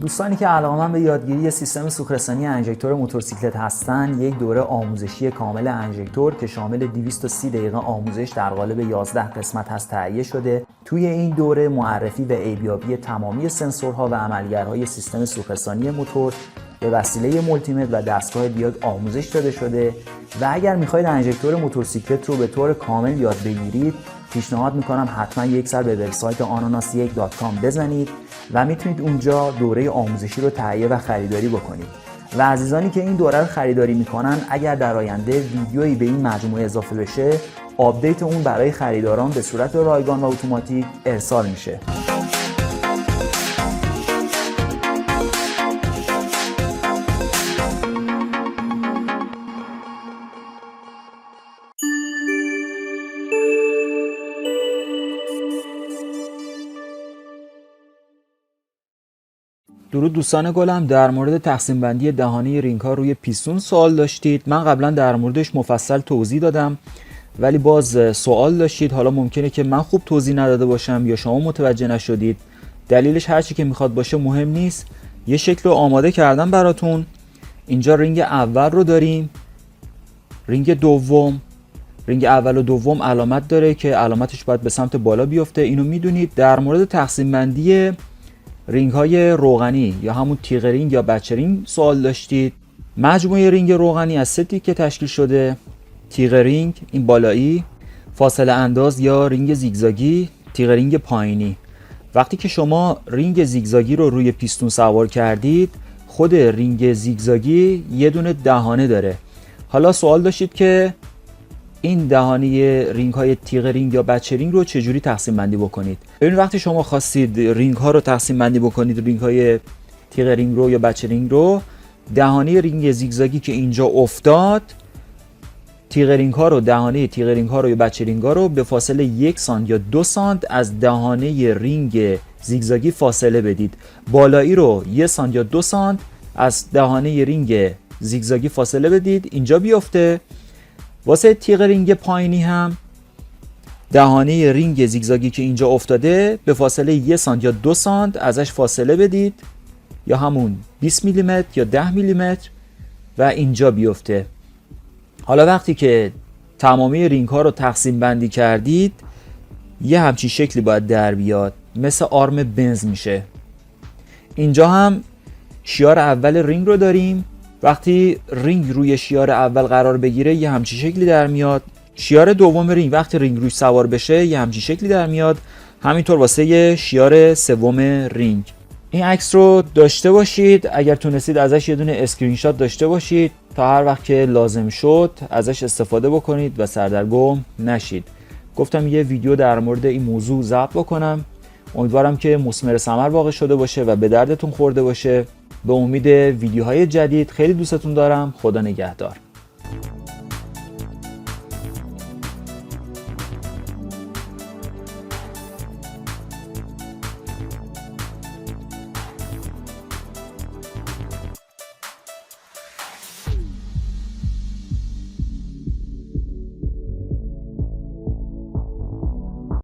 دوستانی که علاقه‌مند به یادگیری سیستم سوخت‌رسانی انژکتور موتورسیکلت هستن، یک دوره آموزشی کامل انژکتور که شامل 230 دقیقه آموزش در قالب 11 قسمت هست تهیه شده. توی این دوره معرفی و عیب‌یابی تمامی سنسورها و عملگرهای سیستم سوخت‌رسانی موتور به وسیله مولتیمتر و دستگاه دیاگ آموزش داده شده و اگر میخواید انژکتور موتورسیکلت رو به طور کامل یاد بگیرید، پیشنهاد میکنم حتما یک سر به وبسایت ananas1.com بزنید و میتونید اونجا دوره آموزشی رو تهیه و خریداری بکنید. و عزیزانی که این دوره رو خریداری میکنن، اگر در آینده ویدیویی به این مجموعه اضافه بشه، آپدیت اون برای خریداران به صورت رایگان و اتوماتیک ارسال میشه. درود دوستان گلم، در مورد تقسیم بندی دهانه رینگ ها روی پیستون سوال داشتید. من قبلا در موردش مفصل توضیح دادم ولی باز سوال داشتید. حالا ممکنه که من خوب توضیح نداده باشم یا شما متوجه نشدید. دلیلش هرچی که میخواد باشه مهم نیست. یه شکل رو آماده کردم براتون. اینجا رینگ اول رو داریم، رینگ دوم. رینگ اول و دوم علامت داره که علامتش باید به سمت بالا بیفته. اینو میدونید. در مورد تقسیم بندی رینگ های روغنی یا همون تیغ رینگ یا بچه رینگ سوال داشتید. مجموعه رینگ روغنی از 3 تیکه تشکیل شده: تیغ رینگ این بالایی، فاصله انداز یا رینگ زیگزاگی، تیغ رینگ پایینی. وقتی که شما رینگ زیگزاگی رو روی پیستون سوار کردید، خود رینگ زیگزاگی یه دونه دهانه داره. حالا سوال داشتید که این دهانه رینگ های تیغ رینگ یا بچه رینگ رو چجوری تقسیم بندی بکنید. ببین وقتی شما خواستید رینگ ها رو تقسیم بندی بکنید، رینگ های تیغ رینگ رو یا بچه رینگ رو، دهانه رینگ زیگزاگی که اینجا افتاد، تیغ رینگ ها رو، دهانه تیغ رینگ ها رو یا بچه رینگ ها رو به فاصله 1 سانت یا 2 سانت از دهانه رینگ زیگزاگی فاصله بدید. بالایی رو 1 سانت یا 2 سانت از دهانه رینگ زیگزاگی فاصله بدید، اینجا بیفته. واسه تیغ رینگ پایینی هم دهانه رینگ زیگزاگی که اینجا افتاده به فاصله 1 سانت یا 2 سانت ازش فاصله بدید، یا همون 20 میلیمتر یا 10 میلیمتر و اینجا بیفته. حالا وقتی که تمامی رینگ ها رو تقسیم بندی کردید، یه همچین شکلی باید در بیاد، مثل آرم بنز میشه. اینجا هم شیار اول رینگ رو داریم. وقتی رینگ روی شیار اول قرار بگیره یه همچین شکلی در میاد. شیار دوم رینگ وقتی رینگ روش سوار بشه یه همچین شکلی در میاد. همینطور واسه شیار سوم رینگ. این عکس رو داشته باشید، اگر تونستید ازش یه دونه اسکرین شات داشته باشید تا هر وقت که لازم شد ازش استفاده بکنید و سردرگم نشید. گفتم یه ویدیو در مورد این موضوع ضبط بکنم. امیدوارم که مثمر ثمر واقع شده باشه و به دردتون خورده باشه. به امید ویدیوهای جدید. خیلی دوستتون دارم. خدا نگهدار.